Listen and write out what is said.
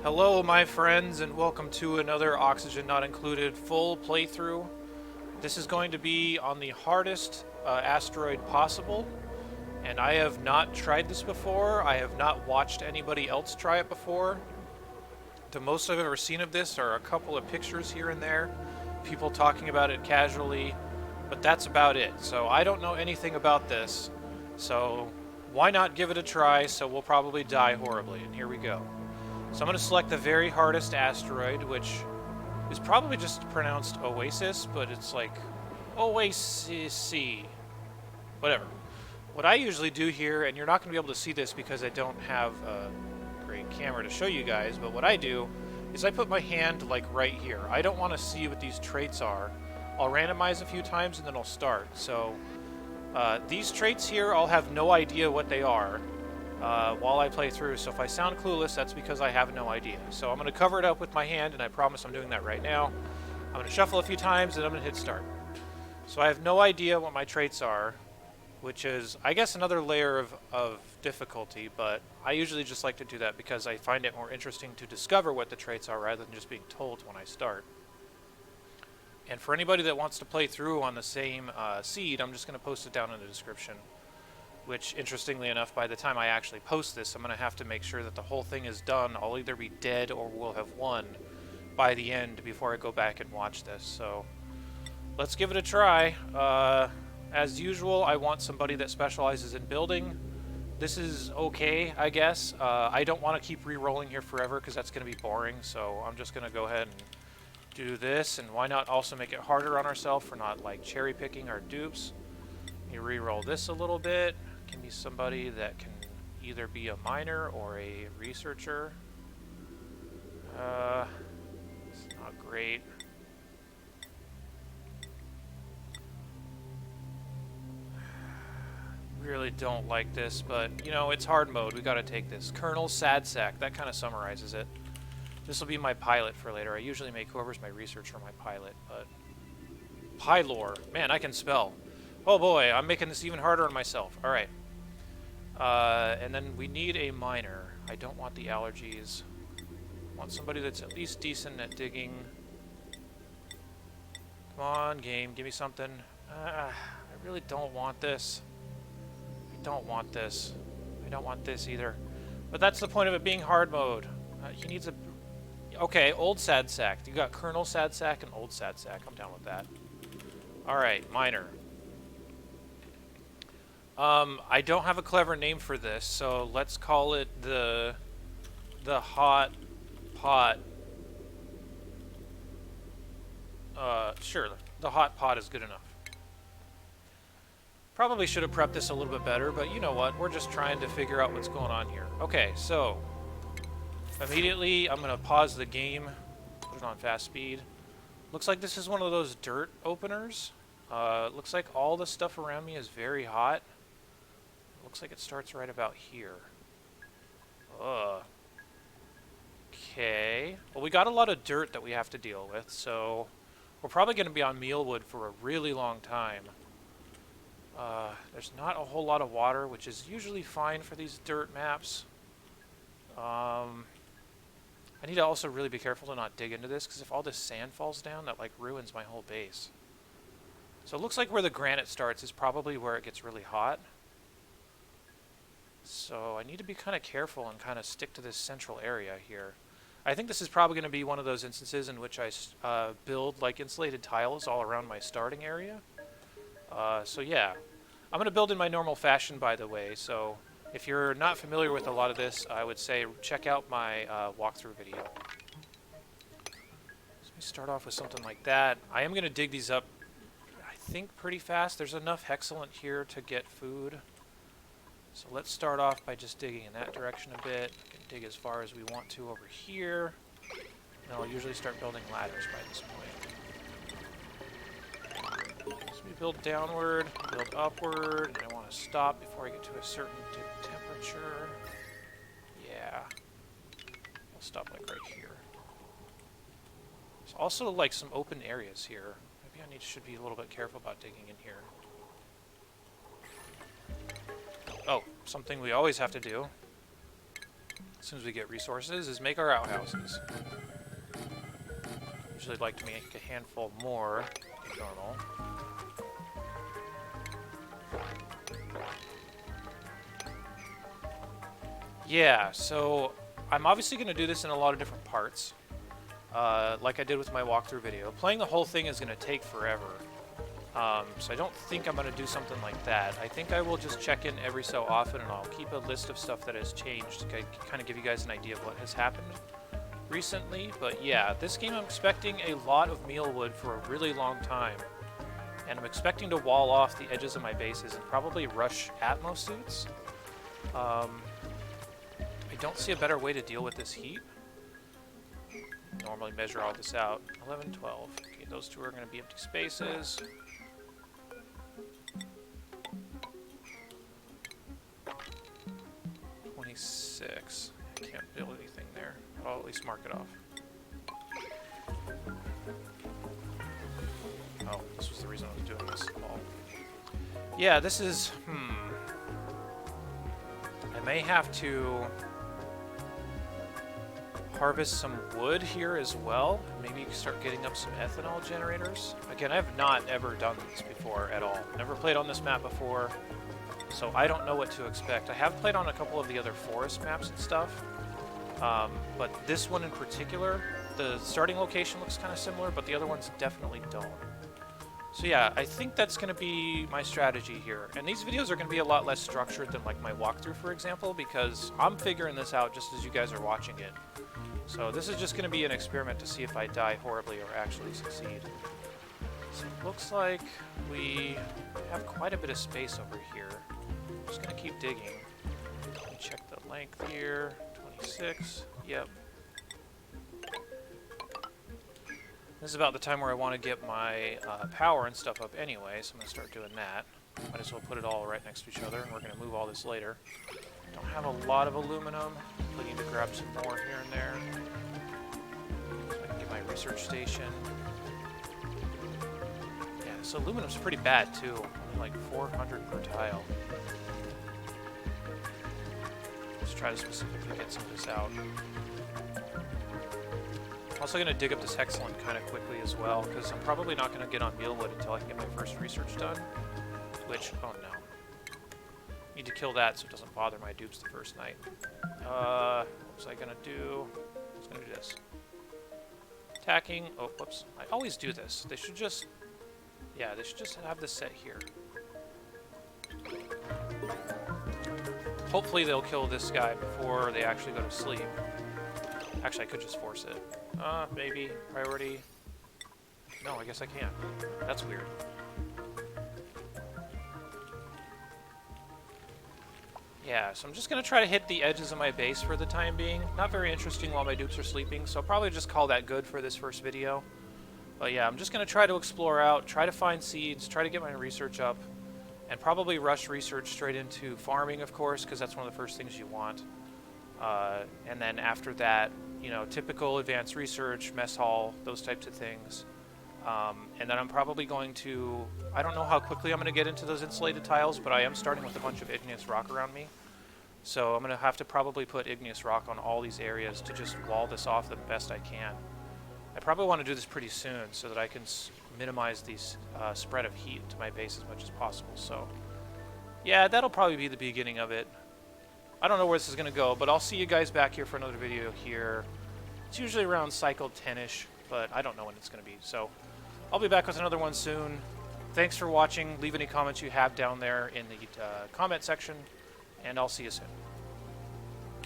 Hello my friends and welcome to another Oxygen Not Included full playthrough. This is going to be on the hardest asteroid possible, and I have not tried this before. I have not watched anybody else try it before. The most I've ever seen of this are a couple of pictures here and there, people talking about it casually, but that's about it. So I don't know anything about this, so why not give it a try? So we'll probably die horribly, and here we go. So I'm going to select the very hardest asteroid, which is probably just pronounced Oasisse, but it's like Oasisse. Whatever. What I usually do here, and you're not going to be able to see this because I don't have a great camera to show you guys, but what I do is I put my hand like right here. I don't want to see what these traits are. I'll randomize a few times and then I'll start. So these traits here, I'll have no idea what they are while I play through. So if I sound clueless, that's because I have no idea. So I'm going to cover it up with my hand, and I promise I'm doing that right now. I'm going to shuffle a few times, and I'm going to hit start. So I have no idea what my traits are, which is, I guess, another layer of difficulty, but I usually just like to do that because I find it more interesting to discover what the traits are rather than just being told when I start. And for anybody that wants to play through on the same seed, I'm just going to post it down in the description. Which, interestingly enough, by the time I actually post this, I'm going to have to make sure that the whole thing is done. I'll either be dead or will have won by the end before I go back and watch this. So, let's give it a try. As usual, I want somebody that specializes in building. This is okay, I guess. I don't want to keep re-rolling here forever because that's going to be boring. So, I'm just going to go ahead and do this. And why not also make it harder on ourselves for not, like, cherry-picking our dupes. You re-roll this a little bit. Give me somebody that can either be a miner or a researcher. It's not great. Really don't like this, but you know, it's hard mode. We gotta take this. Colonel Sad Sack. That kind of summarizes it. This will be my pilot for later. I usually make whoever's my researcher my pilot, but Pylor. Man, I can spell. Oh boy, I'm making this even harder on myself. Alright. And then we need a miner. I don't want the allergies. I want somebody that's at least decent at digging. Come on, game. Give me something. I really don't want this. I don't want this. I don't want this either. But that's the point of it being hard mode. He needs a... Okay, old Sad Sack. You got Colonel Sad Sack and old Sad Sack. I'm down with that. Alright, miner. I don't have a clever name for this, so let's call it the hot pot. Sure, the hot pot is good enough. Probably should have prepped this a little bit better, but you know what? We're just trying to figure out what's going on here. Okay, so immediately I'm going to pause the game, put it on fast speed. Looks like this is one of those dirt openers. Looks like all the stuff around me is very hot. Looks like it starts right about here. Okay. Well, we got a lot of dirt that we have to deal with, so we're probably going to be on mealwood for a really long time. There's not a whole lot of water, which is usually fine for these dirt maps. I need to also really be careful to not dig into this, because if all this sand falls down, that like ruins my whole base. So it looks like where the granite starts is probably where it gets really hot. So I need to be kind of careful and kind of stick to this central area here. I think this is probably going to be one of those instances in which I build like insulated tiles all around my starting area. So yeah, I'm going to build in my normal fashion, by the way. So if you're not familiar with a lot of this, I would say check out my walkthrough video. So let me start off with something like that. I am going to dig these up, I think, pretty fast. There's enough hexalant here to get food. So let's start off by just digging in that direction a bit. We can dig as far as we want to over here. And I'll usually start building ladders by this point. So we build downward, build upward, and I want to stop before I get to a certain temperature. Yeah. I'll stop like right here. There's also like some open areas here. Maybe I should be a little bit careful about digging in here. Oh, something we always have to do. as soon as we get resources, is make our outhouses. Usually like to make a handful more than normal. Yeah, so I'm obviously going to do this in a lot of different parts, like I did with my walkthrough video. Playing the whole thing is going to take forever, so I don't think I'm going to do something like that. I think I will just check in every so often, and I'll keep a list of stuff that has changed to kind of give you guys an idea of what has happened recently. But yeah, this game I'm expecting a lot of mealwood for a really long time, and I'm expecting to wall off the edges of my bases and probably rush Atmos suits. I don't see a better way to deal with this heat. Normally measure all this out. 11, 12. Okay, those two are going to be empty spaces. $26. I can't build anything there. I'll at least mark it off. Oh, this was the reason I was doing this. Oh. Yeah, this is... I may have to harvest some wood here as well. Maybe start getting up some ethanol generators. Again, I've not ever done this before at all. Never played on this map before, so I don't know what to expect. I have played on a couple of the other forest maps and stuff, but this one in particular, the starting location looks kind of similar, but the other ones definitely don't. So yeah, I think that's going to be my strategy here. And these videos are going to be a lot less structured than like my walkthrough, for example, because I'm figuring this out just as you guys are watching it. So this is just going to be an experiment to see if I die horribly or actually succeed. So it looks like we have quite a bit of space over here. I'm just going to keep digging. Let me check the length here. 26. Yep. This is about the time where I want to get my power and stuff up anyway, so I'm going to start doing that. Might as well put it all right next to each other, and we're going to move all this later. Don't have a lot of aluminum. I need to grab some more here and there. So I can get my research station. Yeah, so aluminum's pretty bad too. Only like 400 per tile. Let's try to specifically get some of this out. I'm also going to dig up this hexagon kind of quickly as well, because I'm probably not going to get on mealwood until I can get my first research done. Which, oh no. Need to kill that so it doesn't bother my dupes the first night. What was I gonna do? I was gonna do this. Attacking. Oh, whoops. I always do this. They should just... Yeah, they should just have this set here. Hopefully they'll kill this guy before they actually go to sleep. Actually, I could just force it. Maybe. Priority. No, I guess I can't. That's weird. Yeah, so I'm just going to try to hit the edges of my base for the time being. Not very interesting while my dupes are sleeping, so I'll probably just call that good for this first video. But yeah, I'm just going to try to explore out, try to find seeds, try to get my research up, and probably rush research straight into farming, of course, because that's one of the first things you want. And then after that, you know, typical advanced research, mess hall, those types of things. And then I'm probably going to, I don't know how quickly I'm going to get into those insulated tiles, but I am starting with a bunch of igneous rock around me. So I'm going to have to probably put igneous rock on all these areas to just wall this off the best I can. I probably want to do this pretty soon so that I can minimize the spread of heat to my base as much as possible. So yeah, that'll probably be the beginning of it. I don't know where this is going to go, but I'll see you guys back here for another video here. It's usually around cycle 10-ish, but I don't know when it's going to be. So I'll be back with another one soon. Thanks for watching. Leave any comments you have down there in the comment section, and I'll see you soon.